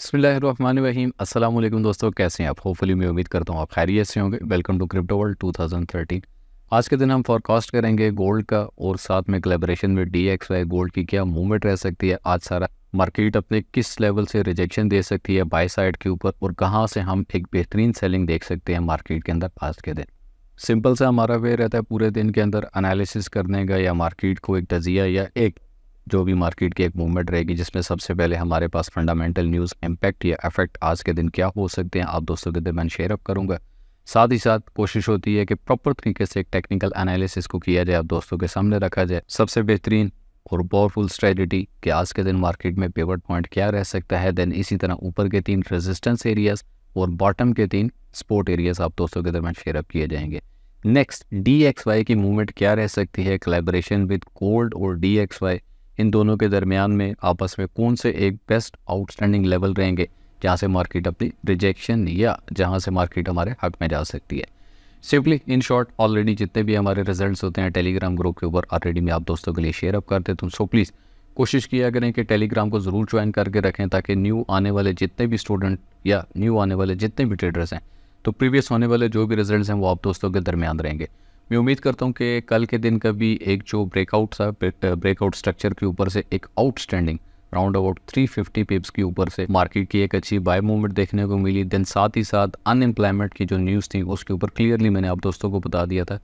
बिस्मिल्लाहिर्रहमानिर्रहीम। अस्सलाम वालेकुम दोस्तों, कैसे हैं आप? होपफुली मैं उम्मीद करता हूँ आप खैरियत से होंगे। Welcome to crypto world 2013। आज के दिन हम फोरकास्ट करेंगे गोल्ड का और साथ में कोलैबोरेशन में DXY गोल्ड की क्या मूवमेंट रह सकती है। आज सारा मार्केट अपने किस लेवल से रिजेक्शन दे सकती है बाय साइड के ऊपर और कहाँ से हम एक बेहतरीन सेलिंग देख सकते हैं मार्केट के अंदर आज के दिन। सिंपल सा हमारा वे रहता है पूरे दिन के अंदर एनालिसिस करने का या मार्केट को एक तजिया या एक जो भी मार्केट की एक मूवमेंट रहेगी जिसमें सबसे पहले हमारे पास फंडामेंटल न्यूज़ इम्पैक्ट या इफेक्ट आज के दिन क्या हो सकते हैं आप दोस्तों के दरमियान शेयर अप करूंगा। साथ ही साथ कोशिश होती है कि प्रॉपर तरीके से एक टेक्निकल एनालिसिस को किया जाए, आप दोस्तों के सामने रखा जाए सबसे बेहतरीन और पावरफुल स्ट्रेटजी कि आज के दिन मार्केट में पिवट पॉइंट क्या रह सकता है। देन इसी तरह ऊपर के 3 रेजिस्टेंस एरियाज और बॉटम के 3 सपोर्ट एरियाज आप दोस्तों के दरमियान शेयर अप किए जाएंगे। नेक्स्ट DXY की मूवमेंट क्या रह सकती है, कोलैबोरेशन विद गोल्ड और DXY इन दोनों के दरमियान में आपस में कौन से एक बेस्ट आउटस्टैंडिंग लेवल रहेंगे जहाँ से मार्केट अपनी रिजेक्शन या जहाँ से मार्केट हमारे हक में जा सकती है। सिंपली इन शॉर्ट ऑलरेडी जितने भी हमारे रिजल्ट्स होते हैं टेलीग्राम ग्रुप के ऊपर ऑलरेडी मैं आप दोस्तों के लिए शेयर अप कर देता हूँ। सो प्लीज़ कोशिश किया करें कि टेलीग्राम को ज़रूर ज्वाइन करके रखें ताकि न्यू आने वाले जितने भी स्टूडेंट या न्यू आने वाले जितने भी ट्रेडर्स हैं तो प्रीवियस होने वाले जो भी रिजल्ट्स हैं वो आप दोस्तों के दरमियान रहेंगे। मैं उम्मीद करता हूं कि कल के दिन का भी एक जो ब्रेकआउट था ब्रेकआउट स्ट्रक्चर के ऊपर से एक आउटस्टैंडिंग राउंड अबाउट 350 पिप्स के ऊपर से मार्केट की एक अच्छी बाय मूवमेंट देखने को मिली। देन साथ ही साथ अनएम्प्लॉयमेंट की जो न्यूज़ थी उसके ऊपर क्लियरली मैंने आप दोस्तों को बता दिया था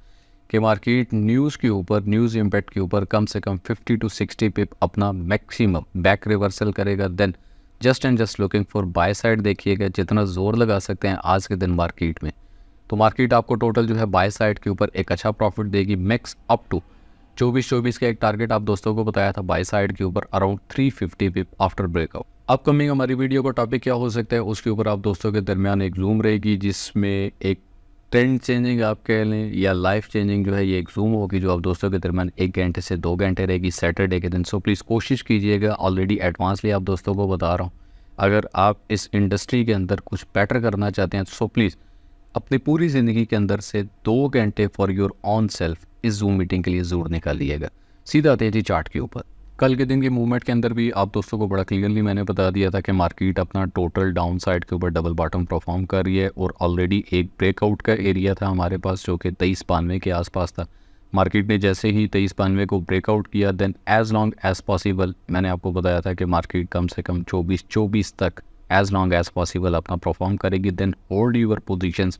कि मार्केट न्यूज़ के ऊपर न्यूज़ इम्पैक्ट के ऊपर कम से कम 50 to 60 पिप अपना मैक्सिमम बैक रिवर्सल करेगा। Then just and just looking for buy side देखिएगा जितना जोर लगा सकते हैं आज के दिन मार्केट में तो मार्केट आपको टोटल जो है बाय साइड के ऊपर एक अच्छा प्रॉफिट देगी। मैक्स अप टू 24 का एक टारगेट आप दोस्तों को बताया था बाय साइड के ऊपर अराउंड 350 पिप आफ्टर ब्रेकआउट। अपकमिंग हमारी वीडियो का टॉपिक क्या हो सकता है उसके ऊपर आप दोस्तों के दरमियान एक जूम रहेगी जिसमें एक ट्रेंड चेंजिंग आप कह लें या लाइफ चेंजिंग जो है ये एक जूम होगी जो आप दोस्तों के दरमियान 1 घंटे से 2 घंटे रहेगी सैटरडे के दिन। सो प्लीज़ कोशिश कीजिएगा, ऑलरेडी एडवांसली आप दोस्तों को बता रहा हूँ अगर आप इस इंडस्ट्री के अंदर कुछ बेटर करना चाहते हैं सो प्लीज़ अपनी पूरी ज़िंदगी के अंदर से 2 घंटे फॉर योर ऑन सेल्फ इस जूम मीटिंग के लिए ज़रूर निकालिएगा। सीधा आते हैं जी चार्ट के ऊपर। कल के दिन की मूवमेंट के अंदर भी आप दोस्तों को बड़ा क्लियरली मैंने बता दिया था कि मार्केट अपना टोटल डाउन साइड के ऊपर डबल बॉटम परफॉर्म कर रही है और ऑलरेडी एक ब्रेकआउट का एरिया था हमारे पास जो कि 2392 के आसपास था। मार्केट ने जैसे ही 2392 को ब्रेकआउट किया then as long as possible मैंने आपको बताया था कि मार्केट कम से कम 24 तक एज लॉन्ग एज पॉसिबल अपना परफॉर्म करेगी। Then hold your positions.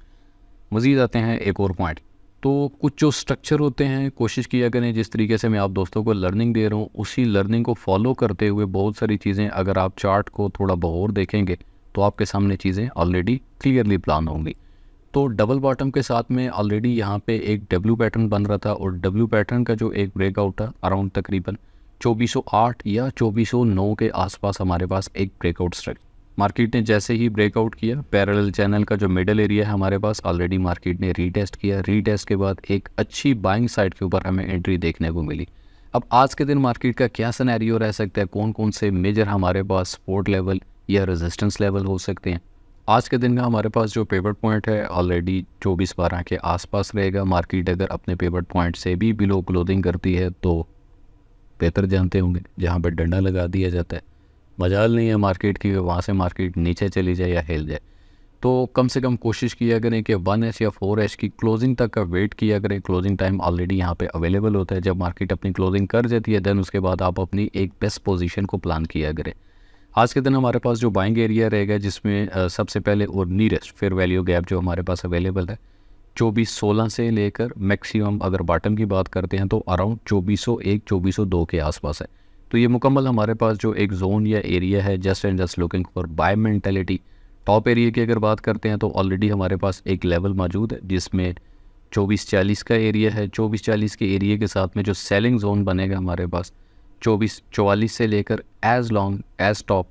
मज़ीद आते हैं एक और पॉइंट, तो कुछ जो स्ट्रक्चर होते हैं कोशिश किया करें जिस तरीके से मैं आप दोस्तों को लर्निंग दे रहा हूँ उसी लर्निंग को फॉलो करते हुए बहुत सारी चीज़ें अगर आप चार्ट को थोड़ा बहुत देखेंगे तो आपके सामने चीज़ें ऑलरेडी क्लियरली प्लान होंगी। तो डबल बॉटम के साथ में ऑलरेडी यहाँ पे एक डब्ल्यू पैटर्न बन रहा था और डब्ल्यू पैटर्न का जो एक ब्रेकआउट था अराउंड तकरीबन 2408 या 2409 के आसपास हमारे पास एक ब्रेकआउट स्ट्रक्चर मार्केट ने जैसे ही ब्रेकआउट किया पैरेलल चैनल का जो मिडल एरिया है हमारे पास ऑलरेडी मार्केट ने रीटेस्ट किया। रीटेस्ट के बाद एक अच्छी बाइंग साइड के ऊपर हमें एंट्री देखने को मिली। अब आज के दिन मार्केट का क्या सिनेरियो रह सकता है, कौन कौन से मेजर हमारे पास सपोर्ट लेवल या रेजिस्टेंस लेवल हो सकते हैं। आज के दिन का हमारे पास जो पिवट पॉइंट है ऑलरेडी 2412 के आसपास रहेगा। मार्केट अगर अपने पिवट पॉइंट से भी बिलो क्लोजिंग करती है तो बेहतर जानते होंगे जहाँ पर डंडा लगा दिया जाता है मजाल नहीं है मार्केट की वहाँ से मार्केट नीचे चली जाए या हिल जाए। तो कम से कम कोशिश किया करें कि 1H या 4H की क्लोजिंग तक का वेट किया करें। क्लोजिंग टाइम ऑलरेडी यहाँ पे अवेलेबल होता है। जब मार्केट अपनी क्लोजिंग कर जाती है देन उसके बाद आप अपनी एक बेस्ट पोजीशन को प्लान किया करें। आज के दिन हमारे पास जो बाइंग एरिया रहेगा जिसमें सबसे पहले और नीरेस्ट फेयर वैल्यू गैप जो हमारे पास अवेलेबल है 2416 से लेकर मैक्सिमम अगर बॉटम की बात करते हैं तो अराउंड 2401 2402 के आसपास है। तो ये मुकम्मल हमारे पास जो एक जोन या एरिया है just and just looking for buy mentality. Top area की अगर बात करते हैं तो ऑलरेडी हमारे पास एक लेवल मौजूद है जिसमें 2440 का एरिया है। 2440 के एरिया के साथ में जो सेलिंग जोन बनेगा हमारे पास 2444 से लेकर as long as top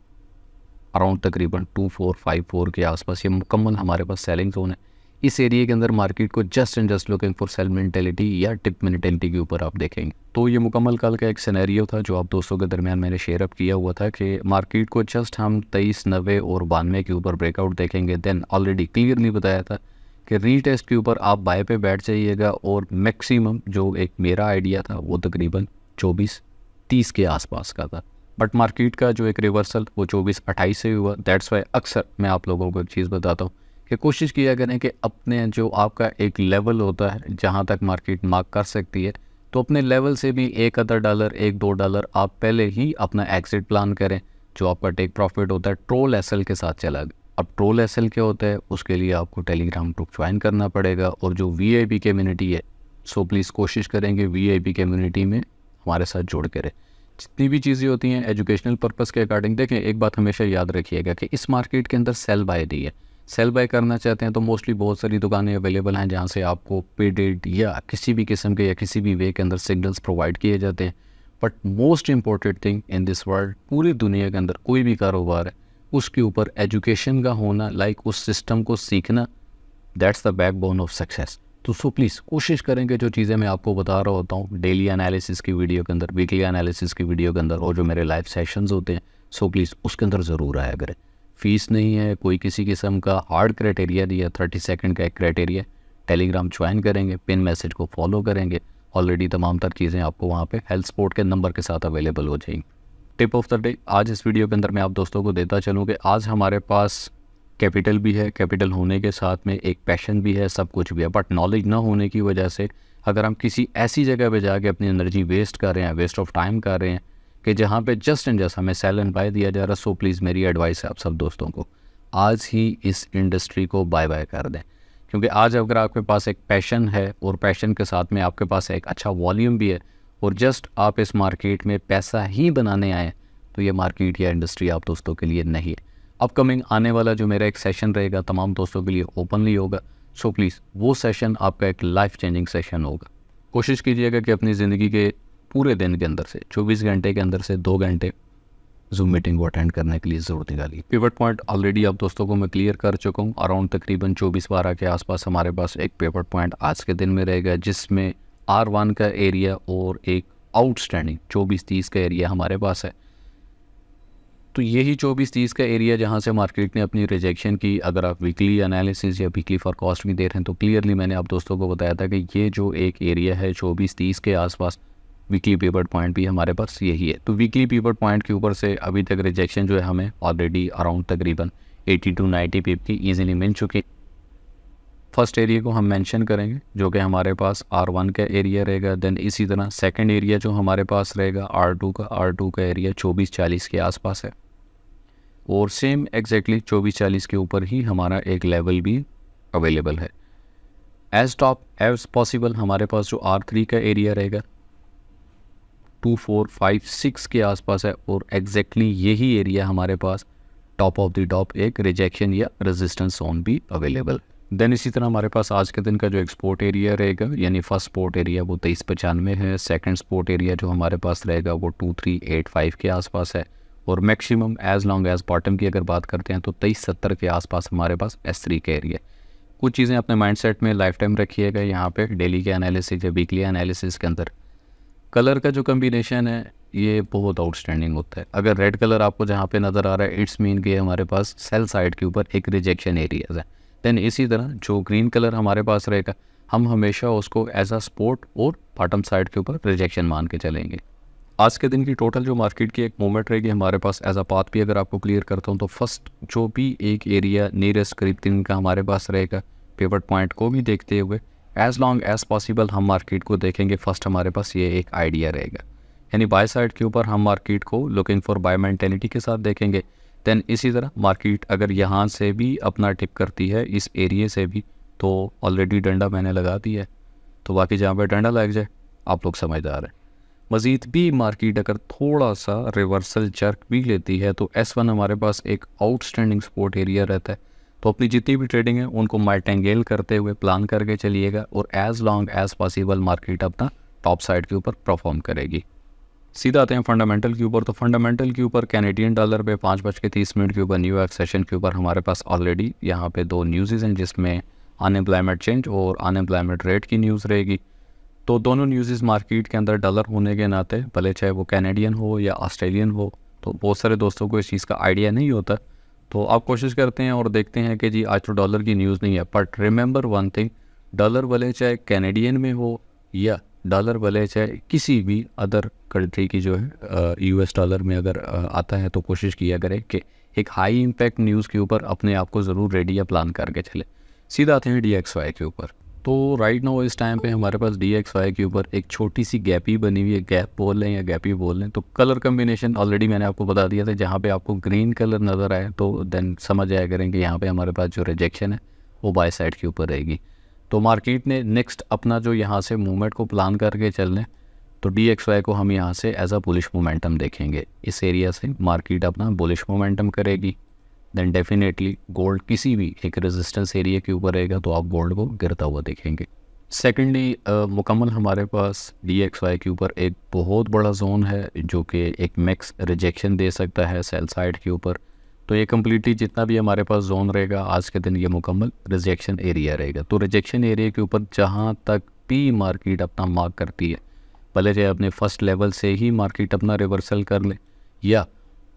around तकरीबन 2454 के आसपास ये मुकम्मल हमारे पास सेलिंग जोन है। इस एरिया के अंदर मार्केट को just and just looking for sale mentality या टिप मेंटालिटी के ऊपर आप देखेंगे। तो ये मुकम्मल कल का एक सिनेरियो था जो आप दोस्तों के दरमियान मैंने शेयर अप किया हुआ था कि मार्केट को जस्ट हम 2390 और 92 के ऊपर ब्रेकआउट देखेंगे। देन ऑलरेडी क्लियरली बताया था कि रीटेस्ट के ऊपर आप बाय पे बैठ जाइएगा और मैक्सिमम जो एक मेरा आइडिया था वो तकरीबन 2430 के आसपास का था। बट मार्केट का जो एक रिवर्सल वो 24-28 से हुआ। दैट्स वाई अक्सर मैं आप लोगों को एक चीज़ बताता हूँ कि कोशिश किया करें कि अपने जो आपका एक लेवल होता है जहाँ तक मार्केट मार्क कर सकती है, तो अपने लेवल से भी $1 $2 आप पहले ही अपना एग्जिट प्लान करें। जो आपका टेक प्रॉफिट होता है ट्रोल एसएल के साथ चला गया। अब ट्रोल एसएल क्या होता है, उसके लिए आपको टेलीग्राम ग्रुप ज्वाइन करना पड़ेगा और जो वीआईपी कम्युनिटी है, सो प्लीज़ कोशिश करेंगे वीआईपी कम्युनिटी में हमारे साथ जुड़ के रहे। जितनी भी चीज़ें होती हैं एजुकेशनल पर्पस के अकॉर्डिंग, देखें एक बात हमेशा याद रखिएगा कि इस मार्केट के अंदर सेल बाय नहीं है। सेल बाय करना चाहते हैं तो मोस्टली बहुत सारी दुकानें अवेलेबल हैं जहाँ से आपको पेडेड या किसी भी किस्म के या किसी भी वे के अंदर सिग्नल्स प्रोवाइड किए जाते हैं। But most important thing in this world, पूरी दुनिया के अंदर कोई भी कारोबार है उसके ऊपर एजुकेशन का होना, लाइक उस सिस्टम को सीखना, that's the backbone of success. तो सो प्लीज़ कोशिश करेंगे जो चीज़ें मैं आपको बता रहा होता हूँ डेली एनालिसिस की वीडियो के अंदर, वीकली एनालिसिस की वीडियो के अंदर और जो मेरे लाइव सेशंस होते हैं, सो प्लीज़ उसके अंदर ज़रूर आया करें। फ़ीस नहीं है, कोई किसी किस्म का हार्ड क्राइटेरिया नहीं है, 30 सेकंड का एक क्राइटेरिया। टेलीग्राम ज्वाइन करेंगे, पिन मैसेज को फॉलो करेंगे, ऑलरेडी तमाम तर चीज़ें आपको वहाँ पे हेल्थ सपोर्ट के नंबर के साथ अवेलेबल हो जाएंगी। टिप ऑफ द डे आज इस वीडियो के अंदर मैं आप दोस्तों को देता चलूँ कि आज हमारे पास कैपिटल भी है, कैपिटल होने के साथ में एक पैशन भी है, सब कुछ भी है, बट नॉलेज ना होने की वजह से अगर हम किसी ऐसी जगह पे जाके अपनी एनर्जी वेस्ट कर रहे हैं, वेस्ट ऑफ टाइम कर रहे हैं कि जहाँ पे जस्ट एंड जस्ट हमें सेल एंड बाय दिया जा रहा है, सो प्लीज़ मेरी एडवाइस है आप सब दोस्तों को, आज ही इस इंडस्ट्री को बाय बाय कर दें। क्योंकि आज अगर आपके पास एक पैशन है और पैशन के साथ में आपके पास एक अच्छा वॉल्यूम भी है और जस्ट आप इस मार्केट में पैसा ही बनाने आए, तो ये मार्केट या इंडस्ट्री आप दोस्तों के लिए नहीं है। अपकमिंग आने वाला जो मेरा एक सेशन रहेगा तमाम दोस्तों के लिए ओपनली होगा, सो प्लीज़ वो सेशन आपका एक लाइफ चेंजिंग सेशन होगा। कोशिश कीजिएगा कि अपनी ज़िंदगी के पूरे दिन के अंदर से 24 घंटे के अंदर से 2 घंटे जूम मीटिंग को अटेंड करने के लिए ज़रूर निकालिए। पिवट पॉइंट ऑलरेडी आप दोस्तों को मैं क्लियर कर चुका हूँ। अराउंड तकरीबन 24-12 के आसपास हमारे पास एक पिवट पॉइंट आज के दिन में रहेगा, जिसमें R1 का एरिया और एक आउटस्टैंडिंग 24-30 का एरिया हमारे पास है। तो यही 24-30 का एरिया जहाँ से मार्केट ने अपनी रिजेक्शन की, अगर आप वीकली एनालिसिस या वीकली फॉरकास्ट भी दे रहे हैं तो क्लियरली मैंने आप दोस्तों को बताया था कि ये जो एक एरिया है 24-30 के आसपास, वीकली पिवट पॉइंट भी हमारे पास यही है। तो वीकली पिवट पॉइंट के ऊपर से अभी तक रिजेक्शन जो है हमें ऑलरेडी अराउंड तकरीबन 80 to 90 पिप की ईजिली मिल चुकी। फर्स्ट एरिया को हम मेंशन करेंगे जो कि हमारे पास R1 का एरिया रहेगा। देन इसी तरह सेकंड एरिया जो हमारे पास रहेगा R2 का एरिया 24-40 के आसपास है और सेम एग्जैक्टली 24-40 के ऊपर ही हमारा एक लेवल भी अवेलेबल है। एज टॉप एज पॉसिबल हमारे पास जो R3 का एरिया रहेगा 2456 के आसपास है और एग्जैक्टली यही एरिया हमारे पास टॉप ऑफ द टॉप एक रिजेक्शन या रेजिस्टेंस जोन भी अवेलेबल। देन इसी तरह हमारे पास आज के दिन का जो एक्सपोर्ट एरिया रहेगा, यानी फर्स्ट सपोर्ट एरिया वो 2395 है। सेकंड सपोर्ट एरिया जो हमारे पास रहेगा वो 2385 के आसपास है और maximum as long as bottom की अगर बात करते हैं तो 2370 के आसपास हमारे पास S3 का एरिया। कुछ चीज़ें अपने माइंडसेट में लाइफ टाइम रखिएगा। यहाँ पे डेली के एनालिसिस या वीकली एनालिसिस के अंदर कलर का जो कम्बिनेशन है ये बहुत आउटस्टैंडिंग होता है। अगर रेड कलर आपको जहाँ पे नज़र आ रहा है, इट्स मीन कि हमारे पास सेल साइड के ऊपर एक रिजेक्शन एरियाज है। देन इसी तरह जो ग्रीन कलर हमारे पास रहेगा, हम हमेशा उसको एज अ सपोर्ट और बॉटम साइड के ऊपर रिजेक्शन मान के चलेंगे। आज के दिन की टोटल जो मार्केट की एक मूवमेंट रहेगी हमारे पास एज अ पाथ भी अगर आपको क्लियर करता हूँ तो फर्स्ट जो भी एक एरिया नियरेस्ट करीब 3 का हमारे पास रहेगा, पिवट पॉइंट को भी देखते हुए एज लॉन्ग एज पॉसिबल हम मार्केट को देखेंगे। फर्स्ट हमारे पास ये एक आइडिया रहेगा, यानी बाय साइड के ऊपर हम मार्केट को लुकिंग फॉर बाय मेंटेलिटी के साथ देखेंगे। देन इसी तरह मार्केट अगर यहाँ से भी अपना टिप करती है इस एरिया से भी, तो ऑलरेडी डंडा मैंने लगा दिया है, तो बाकी जहाँ पे डंडा लग जाए आप लोग समझदार हैं। मज़ीद भी मार्केट अगर थोड़ा सा रिवर्सल जर्क भी लेती है तो S1 हमारे पास एक आउटस्टैंडिंग सपोर्ट एरिया रहता है। तो अपनी जितनी भी ट्रेडिंग है उनको मार्टेंगेल करते हुए प्लान करके चलिएगा और as long as possible market अपना टॉप साइड के ऊपर परफॉर्म करेगी। सीधा आते हैं फंडामेंटल के ऊपर। तो फंडामेंटल के ऊपर कैनेडियन डॉलर पे 5:30 के ऊपर न्यूयॉर्क सेशन के ऊपर हमारे पास ऑलरेडी यहाँ पे 2 न्यूज़ हैं, जिसमें अनएम्प्लॉयमेंट चेंज और अनएम्प्लॉयमेंट रेट की न्यूज़ रहेगी। तो दोनों न्यूज़ मार्केट के अंदर डॉलर होने के नाते, भले चाहे वो कैनेडियन हो या ऑस्ट्रेलियन हो, तो बहुत सारे दोस्तों को इस चीज़ का आइडिया नहीं होता। तो आप कोशिश करते हैं और देखते हैं कि जी आज तो डॉलर की न्यूज़ नहीं है, but remember one thing, dollar भले चाहे कैनेडियन में हो या डॉलर भले चाहे किसी भी अदर कंट्री की जो है यूएस डॉलर में अगर आता है तो कोशिश किया करें कि एक हाई इम्पैक्ट न्यूज़ के ऊपर अपने आप को ज़रूर रेडी या प्लान करके चले। सीधा आते हैं DXY के ऊपर। तो राइट नाउ इस टाइम पे हमारे पास DXY के ऊपर एक छोटी सी गैप ही बनी हुई है, गैप बोल लें या गैप ही बोल लें। तो कलर कम्बिनेशन ऑलरेडी मैंने आपको बता दिया था, जहाँ पे आपको ग्रीन कलर नज़र आए तो देन समझ आया करेंगे यहाँ पे हमारे पास जो रिजेक्शन है वो बाय साइड के ऊपर रहेगी। तो मार्केट ने नेक्स्ट अपना जो यहाँ से मूवमेंट को प्लान करके चल लें तो DXY को हम यहाँ से एज अ बुलिश मोमेंटम देखेंगे। इस एरिया से मार्केट अपना बुलिश मोमेंटम करेगी, देन डेफिनेटली गोल्ड किसी भी एक रेजिस्टेंस एरिया के ऊपर रहेगा तो आप गोल्ड को गिरता हुआ देखेंगे। सेकेंडली मुकम्मल हमारे पास DXY के ऊपर एक बहुत बड़ा जोन है जो कि एक मैक्स रिजेक्शन दे सकता है सेल साइड के ऊपर। तो ये कम्प्लीटली जितना भी हमारे पास जोन रहेगा आज के दिन ये मुकम्मल रिजेक्शन एरिया रहेगा। तो रिजेक्शन एरिया के ऊपर जहाँ तक भी मार्केट अपना मार्क करती है, भले चाहे अपने फर्स्ट लेवल से ही मार्केट अपना रिवर्सल कर ले या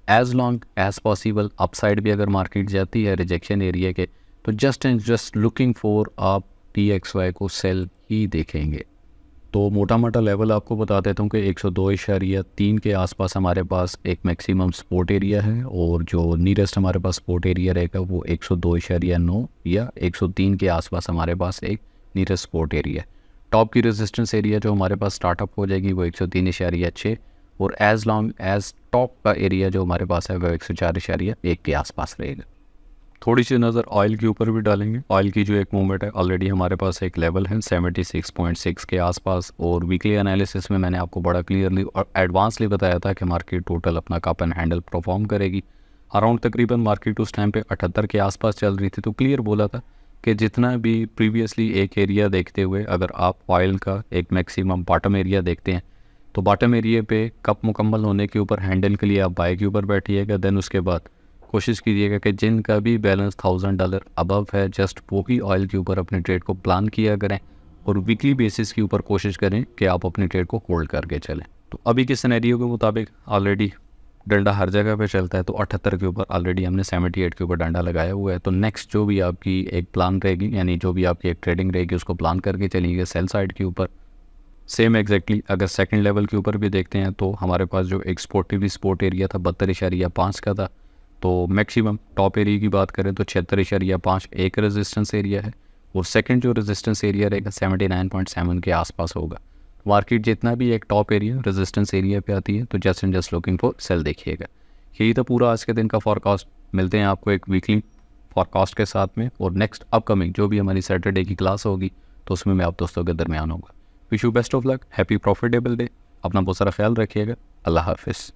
as long as possible upside भी अगर मार्केट जाती है रिजेक्शन एरिया के, तो just and just looking for आप DXY को सेल ही देखेंगे। तो मोटा मोटा लेवल आपको बता देता हूँ कि 102.3 के आसपास हमारे पास एक मैक्सिमम सपोर्ट एरिया है और जो नियरेस्ट हमारे पास सपोर्ट एरिया रहेगा वो 102.9 या 103 के आसपास हमारे पास एक नियरेस्ट सपोर्ट एरिया है। टॉप की रेजिस्टेंस एरिया जो हमारे पास स्टार्टअप हो जाएगी वो 103.6 और एज लॉन्ग एज टॉप का एरिया जो हमारे पास है वो 104.1 के आसपास रहेगा। थोड़ी सी नज़र ऑयल के ऊपर भी डालेंगे। ऑयल की जो एक मूवमेंट है ऑलरेडी हमारे पास एक लेवल है 76.6 के आसपास और वीकली एनालिसिस में मैंने आपको बड़ा क्लियरली और एडवांसली बताया था कि मार्केट टोटल अपना कप एंड हैंडल परफॉर्म करेगी। अराउंड तकरीबन मार्केट उस टाइम पे 78 के आसपास चल रही थी। तो क्लियर बोला था कि जितना भी प्रीवियसली एक एरिया देखते हुए अगर आप ऑयल का एक मैक्सिमम बॉटम एरिया देखते हैं तो बॉटम एरिया पे कप मुकम्मल होने के ऊपर हैंडल के लिए आप बाय के ऊपर बैठिएगा। देन उसके बाद कोशिश कीजिएगा कि जिनका भी बैलेंस $1000 अबव है जस्ट वो ही ऑयल के ऊपर अपने ट्रेड को प्लान किया करें और वीकली बेसिस के ऊपर कोशिश करें कि आप अपने ट्रेड को होल्ड करके चलें। तो अभी के सिनेरियो के मुताबिक ऑलरेडी डंडा हर जगह पे चलता है, तो 78 के ऊपर ऑलरेडी हमने 78 के ऊपर डंडा लगाया हुआ है। तो नेक्स्ट जो भी आपकी एक प्लान रहेगी यानी जो भी आपकी एक ट्रेडिंग रहेगी उसको प्लान करके चलिएगा सेल साइड के ऊपर। सेम एग्जैक्टली अगर सेकंड लेवल के ऊपर भी देखते हैं तो हमारे पास जो एक सपोर्ट एरिया था 72.5 का था। तो मैक्सिमम टॉप एरिया की बात करें तो 76.5 एक रेजिस्टेंस एरिया है और सेकंड जो रेजिस्टेंस एरिया रहेगा 79.7 के आसपास होगा। मार्केट जितना भी एक टॉप एरिया रेजिस्टेंस एरिया पे आती है तो just and just looking for sale देखिएगा। यही था पूरा आज के दिन का फॉरकास्ट। मिलते हैं आपको एक वीकली फॉरकास्ट के साथ में और नेक्स्ट अपकमिंग जो भी हमारी सैटरडे की क्लास होगी तो उसमें मैं आप दोस्तों के दरमियान होगा। Wish you best of luck, happy profitable day, अपना बहुत सारा ख्याल रखिएगा। अल्लाह हाफिज़।